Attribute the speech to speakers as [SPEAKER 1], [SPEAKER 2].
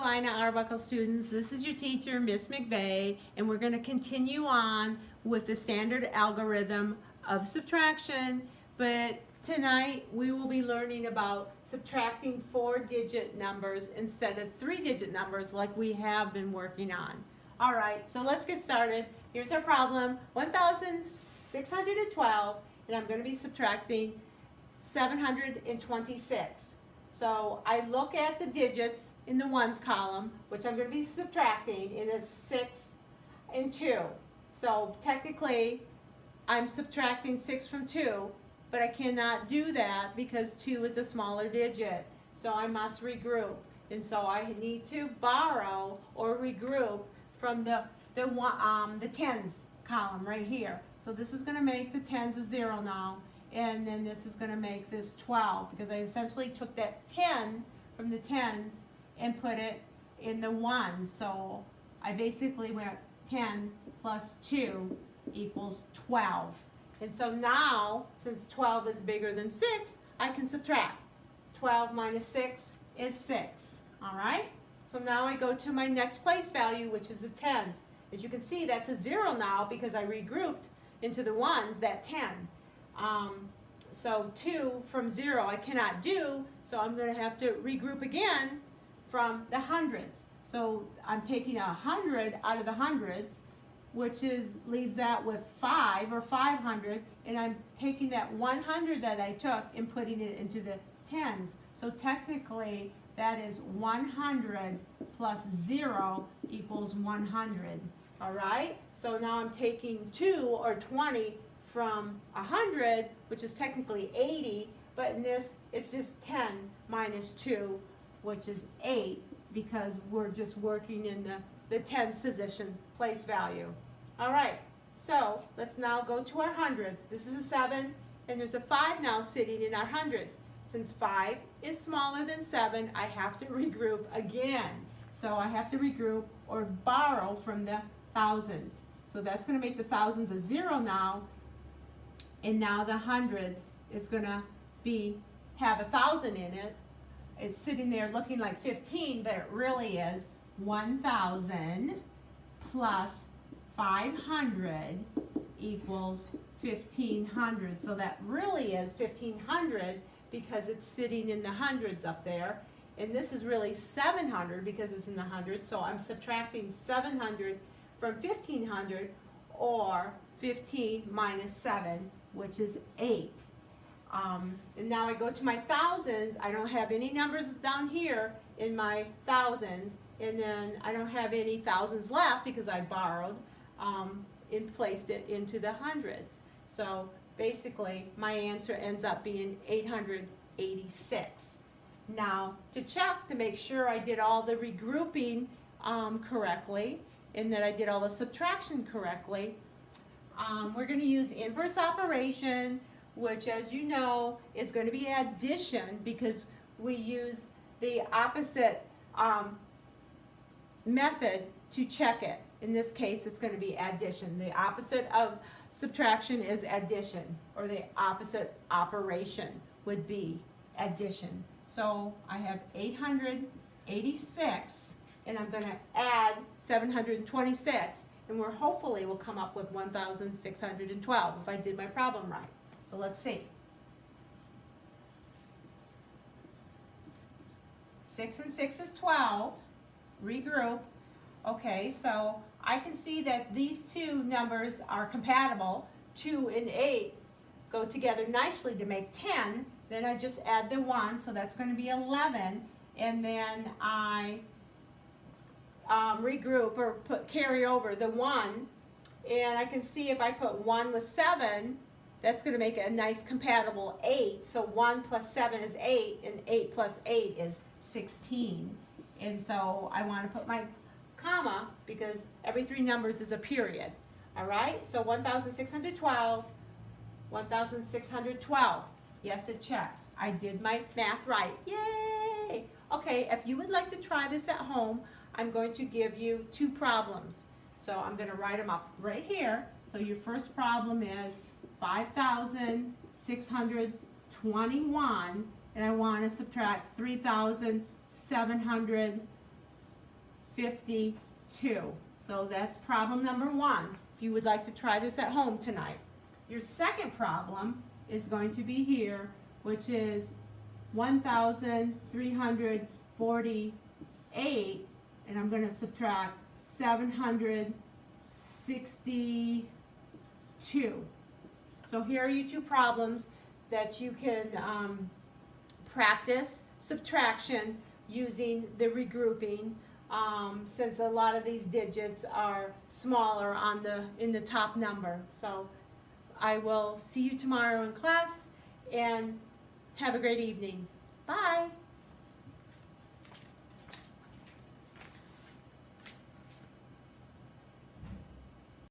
[SPEAKER 1] Carolina Arbuckle students. This is your teacher, Miss McVeigh, and we're going to continue on with the standard algorithm of subtraction. But tonight we will be learning about subtracting 4-digit numbers instead of 3-digit numbers like we have been working on. All right, so let's get started. Here's our problem, 1,612, and I'm going to be subtracting 726. So I look at the digits in the ones column, which I'm going to be subtracting, and it's 6 and 2. So technically, I'm subtracting 6 from 2, but I cannot do that because 2 is a smaller digit. So I must regroup. And so I need to borrow or regroup from the tens column right here. So this is going to make the tens a 0 now. And then this is going to make this 12 because I essentially took that 10 from the tens and put it in the ones. So I basically went 10 plus 2 equals 12. And so now, since 12 is bigger than 6, I can subtract. 12 minus 6 is 6. All right? So now I go to my next place value, which is the tens. As you can see, that's a 0 now because I regrouped into the ones, that 10. So 2 from 0 I cannot do, so I'm going to have to regroup again from the hundreds. So I'm taking 100 out of the hundreds, which leaves that with 5 or 500, and I'm taking that 100 that I took and putting it into the tens. So technically that is 100 plus 0 equals 100. All right? So now I'm taking 2 or 20 from 100, which is technically 80, but in this, it's just 10 minus 2, which is 8, because we're just working in the tens position, place value. All right, so let's now go to our hundreds. This is a 7, and there's a 5 now sitting in our hundreds. Since 5 is smaller than 7, I have to regroup again. So I have to regroup or borrow from the thousands. So that's going to make the thousands a 0 now. And now the hundreds is going to have 1,000 in it. It's sitting there looking like 15, but it really is 1,000 plus 500 equals 1,500. So that really is 1,500 because it's sitting in the hundreds up there. And this is really 700 because it's in the hundreds. So I'm subtracting 700 from 1,500, or 15 minus 7, which is 8. And now I go to my thousands. I don't have any numbers down here in my thousands, and then I don't have any thousands left because I borrowed and placed it into the hundreds. So basically my answer ends up being 886. Now to check to make sure I did all the regrouping correctly and that I did all the subtraction correctly, we're going to use inverse operation, which, as you know, is going to be addition because we use the opposite method to check it. In this case, it's going to be addition. The opposite of subtraction is addition, or the opposite operation would be addition. So I have 886, and I'm going to add 726. And we're hopefully will come up with 1,612 if I did my problem right. So let's see. 6 and 6 is 12. Regroup. Okay, so I can see that these two numbers are compatible. 2 and 8 go together nicely to make 10. Then I just add the 1, so that's going to be 11. And then I regroup or carry over the 1, and I can see if I put 1 with 7, that's going to make a nice compatible 8. So 1 plus 7 is 8, and 8 plus 8 is 16. And so I want to put my comma because every 3 numbers is a period. All right, so 1,612, 1,612. Yes, it checks. I did my math right. Yay! Okay, if you would like to try this at home, I'm going to give you 2 problems. So I'm going to write them up right here. So your first problem is 5,621, and I want to subtract 3,700 52. So that's problem number 1, if you would like to try this at home tonight. Your second problem is going to be here, which is 1,348, and I'm going to subtract 762. So here are your two problems that you can practice subtraction using the regrouping, since a lot of these digits are smaller in the top number. So I will see you tomorrow in class, and have a great evening. Bye.